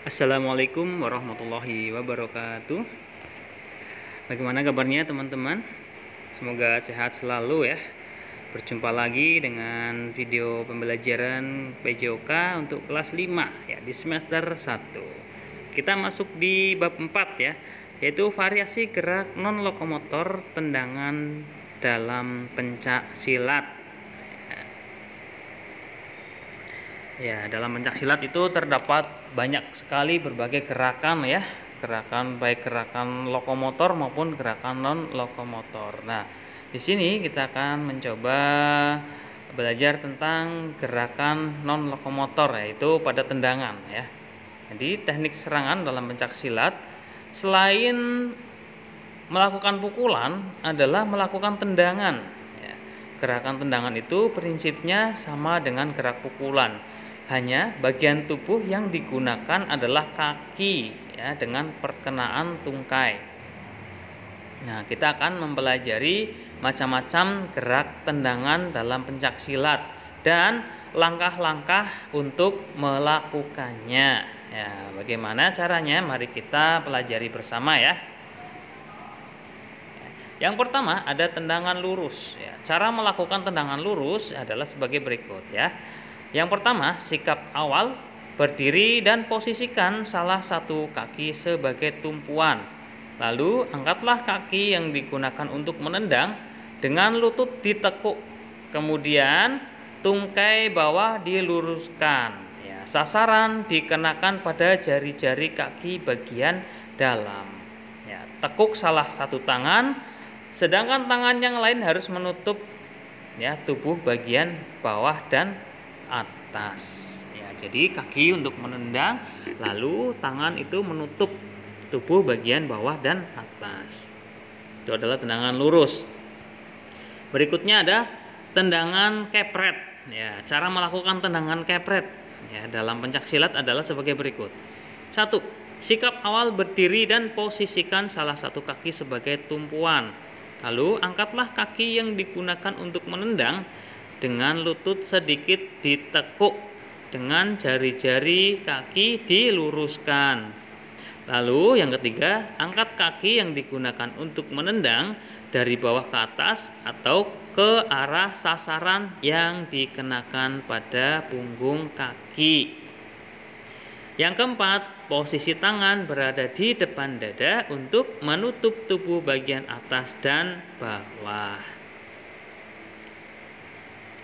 Assalamualaikum warahmatullahi wabarakatuh. Bagaimana kabarnya teman-teman? Semoga sehat selalu ya. Berjumpa lagi dengan video pembelajaran PJOK untuk kelas 5 ya di semester 1. Kita masuk di bab 4 ya, yaitu variasi gerak non lokomotor tendangan dalam pencak silat. Ya, dalam pencak silat itu terdapat banyak sekali berbagai gerakan ya, baik gerakan lokomotor maupun gerakan non lokomotor. Nah, di sini kita akan mencoba belajar tentang gerakan non lokomotor, yaitu pada tendangan ya. Jadi teknik serangan dalam pencak silat selain melakukan pukulan adalah melakukan tendangan. Ya, gerakan tendangan itu prinsipnya sama dengan gerak pukulan. Hanya bagian tubuh yang digunakan adalah kaki ya, dengan perkenaan tungkai. Nah, kita akan mempelajari macam-macam gerak tendangan dalam pencak silat dan langkah-langkah untuk melakukannya. Ya, bagaimana caranya? Mari kita pelajari bersama ya. Yang pertama ada tendangan lurus. Ya, cara melakukan tendangan lurus adalah sebagai berikut ya. Yang pertama, sikap awal, berdiri dan posisikan salah satu kaki sebagai tumpuan. Lalu, angkatlah kaki yang digunakan untuk menendang dengan lutut ditekuk. Kemudian, tungkai bawah diluruskan. Ya, sasaran dikenakan pada jari-jari kaki bagian dalam. Ya, tekuk salah satu tangan, sedangkan tangan yang lain harus menutup ya, tubuh bagian bawah dan atas ya. Jadi kaki untuk menendang, lalu tangan itu menutup tubuh bagian bawah dan atas. Itu adalah tendangan lurus. Berikutnya ada tendangan kepret ya. Cara melakukan tendangan kepret ya dalam pencak silat adalah sebagai berikut. 1. Sikap awal berdiri dan posisikan salah satu kaki sebagai tumpuan. Lalu angkatlah kaki yang digunakan untuk menendang dengan lutut sedikit ditekuk, dengan jari-jari kaki diluruskan. Lalu yang ketiga, angkat kaki yang digunakan untuk menendang dari bawah ke atas atau ke arah sasaran yang dikenakan pada punggung kaki. Yang keempat, posisi tangan berada di depan dada untuk menutup tubuh bagian atas dan bawah.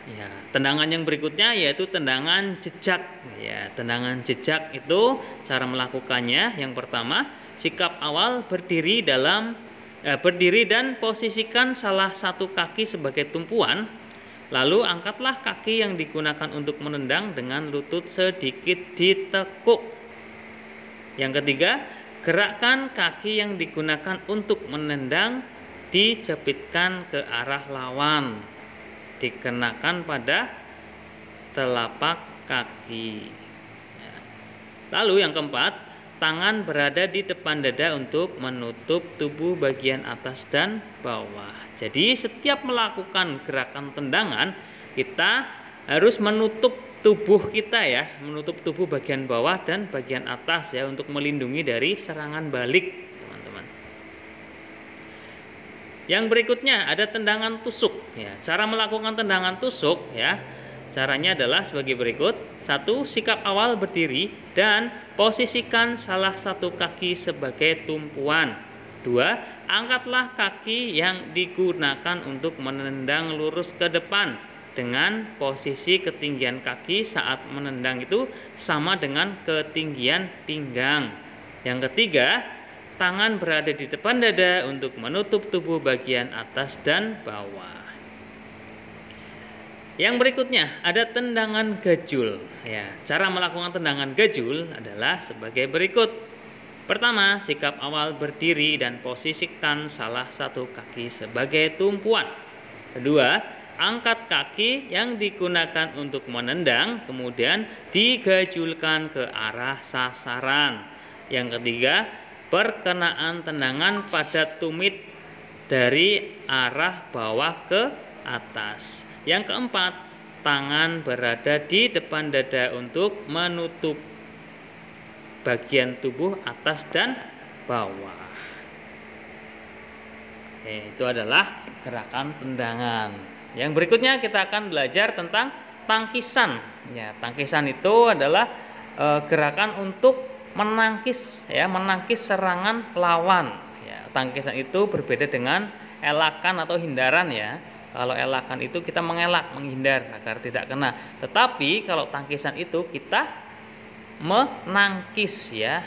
Ya, tendangan yang berikutnya yaitu tendangan jejak. Ya, tendangan jejak itu cara melakukannya. Yang pertama, sikap awal berdiri dan posisikan salah satu kaki sebagai tumpuan. Lalu angkatlah kaki yang digunakan untuk menendang dengan lutut sedikit ditekuk. Yang ketiga, gerakkan kaki yang digunakan untuk menendang dijepitkan ke arah lawan, dikenakan pada telapak kaki. Lalu yang keempat, tangan berada di depan dada untuk menutup tubuh bagian atas dan bawah. Jadi setiap melakukan gerakan tendangan, kita harus menutup tubuh kita ya, menutup tubuh bagian bawah dan bagian atas ya, untuk melindungi dari serangan balik. Yang berikutnya ada tendangan tusuk ya. Cara melakukan tendangan tusuk ya, caranya adalah sebagai berikut. 1. Sikap awal berdiri dan posisikan salah satu kaki sebagai tumpuan. 2. Angkatlah kaki yang digunakan untuk menendang lurus ke depan dengan posisi ketinggian kaki saat menendang itu sama dengan ketinggian pinggang. Yang ketiga, tangan berada di depan dada untuk menutup tubuh bagian atas dan bawah. Yang berikutnya ada tendangan gajul. Ya, cara melakukan tendangan gajul adalah sebagai berikut. Pertama, sikap awal berdiri dan posisikan salah satu kaki sebagai tumpuan. Kedua, angkat kaki yang digunakan untuk menendang, kemudian digajulkan ke arah sasaran. Yang ketiga, perkenaan tendangan pada tumit dari arah bawah ke atas. Yang keempat, tangan berada di depan dada untuk menutup bagian tubuh atas dan bawah. Itu adalah gerakan tendangan. Yang berikutnya kita akan belajar tentang tangkisan. Ya, tangkisan itu adalah gerakan untuk menangkis, ya, menangkis serangan lawan. Ya, tangkisan itu berbeda dengan elakan atau hindaran, ya. Kalau elakan itu kita mengelak, menghindar agar tidak kena. Tetapi kalau tangkisan itu kita menangkis, ya,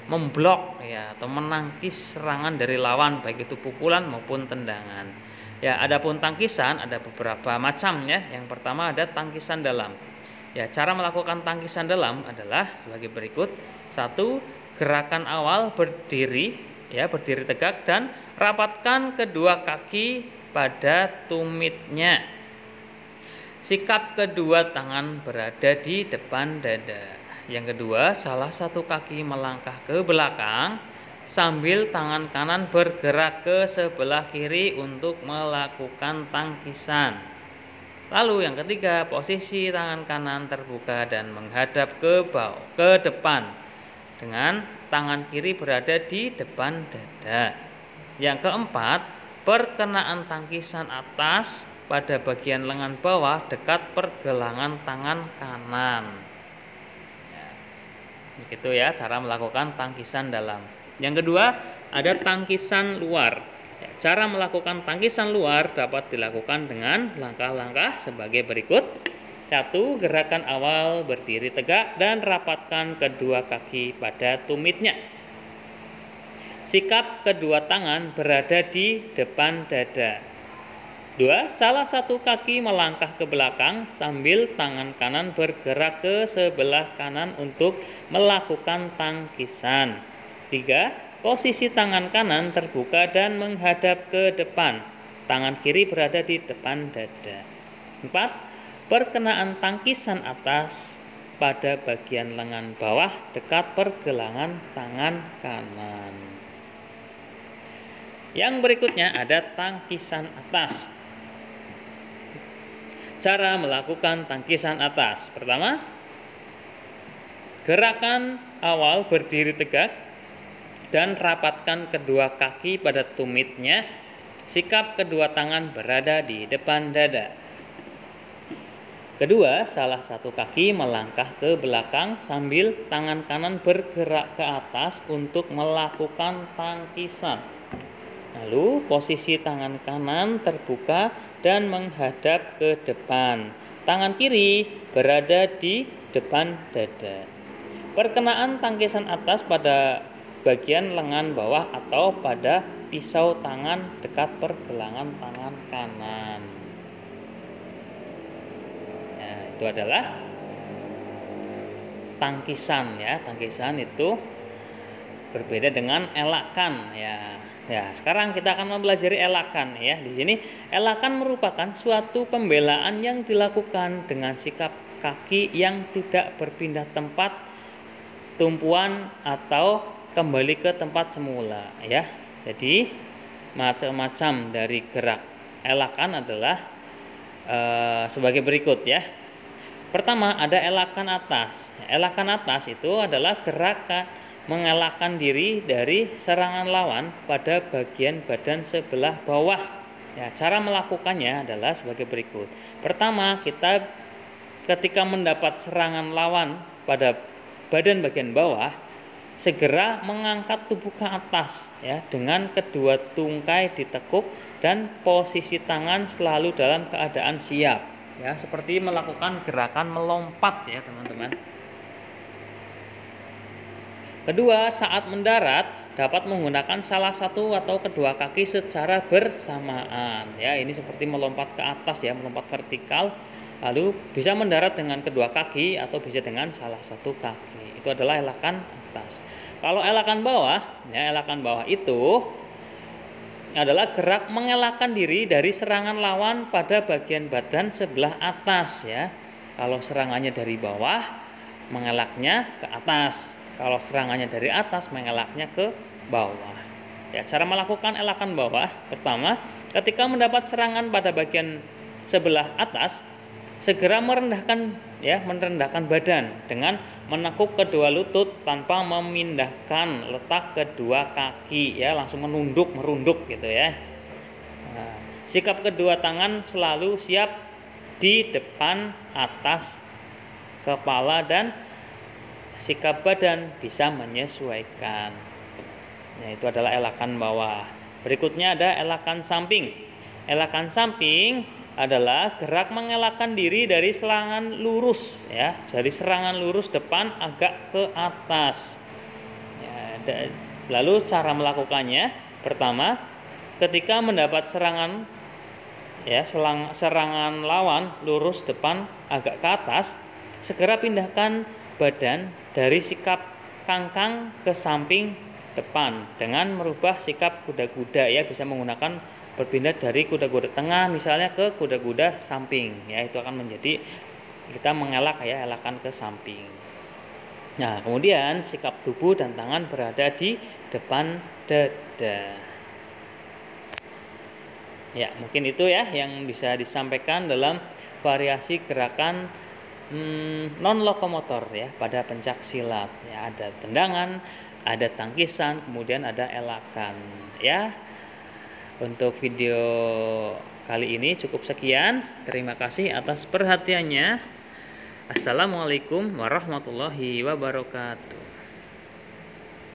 memblok, ya, atau menangkis serangan dari lawan, baik itu pukulan maupun tendangan. Ya, adapun tangkisan ada beberapa macam, ya. Yang pertama ada tangkisan dalam. Ya, cara melakukan tangkisan dalam adalah sebagai berikut. 1. Gerakan awal berdiri, ya, berdiri tegak dan rapatkan kedua kaki pada tumitnya. Sikap kedua tangan berada di depan dada. Yang kedua, salah satu kaki melangkah ke belakang sambil tangan kanan bergerak ke sebelah kiri untuk melakukan tangkisan. Lalu yang ketiga, posisi tangan kanan terbuka dan menghadap ke depan dengan tangan kiri berada di depan dada. Yang keempat, perkenaan tangkisan atas pada bagian lengan bawah dekat pergelangan tangan kanan. Begitu, ya, cara melakukan tangkisan dalam. Yang kedua, ada tangkisan luar. Ya, cara melakukan tangkisan luar dapat dilakukan dengan langkah-langkah sebagai berikut. 1. Gerakan awal berdiri tegak dan rapatkan kedua kaki pada tumitnya. Sikap kedua tangan berada di depan dada. 2. Salah satu kaki melangkah ke belakang sambil tangan kanan bergerak ke sebelah kanan untuk melakukan tangkisan. 3. Posisi tangan kanan terbuka dan menghadap ke depan. Tangan kiri berada di depan dada. 4. Perkenaan tangkisan atas pada bagian lengan bawah dekat pergelangan tangan kanan. Yang berikutnya ada tangkisan atas. Cara melakukan tangkisan atas. Pertama, gerakan awal berdiri tegak dan rapatkan kedua kaki pada tumitnya. Sikap kedua tangan berada di depan dada. Kedua, salah satu kaki melangkah ke belakang sambil tangan kanan bergerak ke atas untuk melakukan tangkisan. Lalu posisi tangan kanan terbuka dan menghadap ke depan. Tangan kiri berada di depan dada. Perkenaan tangkisan atas pada bagian lengan bawah atau pada pisau tangan dekat pergelangan tangan kanan. Nah, itu adalah tangkisan, ya. Tangkisan itu berbeda dengan elakan, ya. Ya, sekarang kita akan mempelajari elakan, ya. Di sini elakan merupakan suatu pembelaan yang dilakukan dengan sikap kaki yang tidak berpindah tempat, tumpuan atau kembali ke tempat semula, ya. Jadi macam-macam dari gerak elakan adalah sebagai berikut, ya. Pertama ada elakan atas. Elakan atas itu adalah gerakan mengelakkan diri dari serangan lawan pada bagian badan sebelah bawah. Ya, cara melakukannya adalah sebagai berikut. Pertama, kita ketika mendapat serangan lawan pada badan bagian bawah, segera mengangkat tubuh ke atas, ya, dengan kedua tungkai ditekuk dan posisi tangan selalu dalam keadaan siap, ya, seperti melakukan gerakan melompat, ya, teman-teman. Kedua, saat mendarat dapat menggunakan salah satu atau kedua kaki secara bersamaan. Ya, ini seperti melompat ke atas, ya, melompat vertikal. Lalu bisa mendarat dengan kedua kaki atau bisa dengan salah satu kaki. Itu adalah elakan atas. Kalau elakan bawah, ya, elakan bawah itu adalah gerak mengelakkan diri dari serangan lawan pada bagian badan sebelah atas, ya. Kalau serangannya dari bawah, mengelaknya ke atas. Kalau serangannya dari atas, mengelaknya ke bawah. Ya, cara melakukan elakan bawah, pertama, ketika mendapat serangan pada bagian sebelah atas, segera merendahkan ya, merendahkan badan dengan menekuk kedua lutut tanpa memindahkan letak kedua kaki, ya, langsung merunduk gitu ya. Nah, sikap kedua tangan selalu siap di depan atas kepala dan sikap badan bisa menyesuaikan. Nah, itu adalah elakan bawah. Berikutnya ada elakan samping. Elakan samping adalah gerak mengelakkan diri dari serangan lurus, ya, dari serangan lurus depan agak ke atas. Ya, lalu cara melakukannya, pertama, ketika mendapat serangan, ya, serangan lawan lurus depan agak ke atas, segera pindahkan badan dari sikap kangkang ke samping depan dengan merubah sikap kuda-kuda, ya, bisa menggunakan berpindah dari kuda-kuda tengah misalnya ke kuda-kuda samping, ya, itu akan menjadi kita mengelak, ya, elakan ke samping. Nah, kemudian sikap tubuh dan tangan berada di depan dada. Ya, mungkin itu ya yang bisa disampaikan dalam variasi gerakan non lokomotor, ya, pada pencak silat, ya, ada tendangan, ada tangkisan, kemudian ada elakan, ya. Untuk video kali ini cukup sekian. Terima kasih atas perhatiannya. Assalamualaikum warahmatullahi wabarakatuh.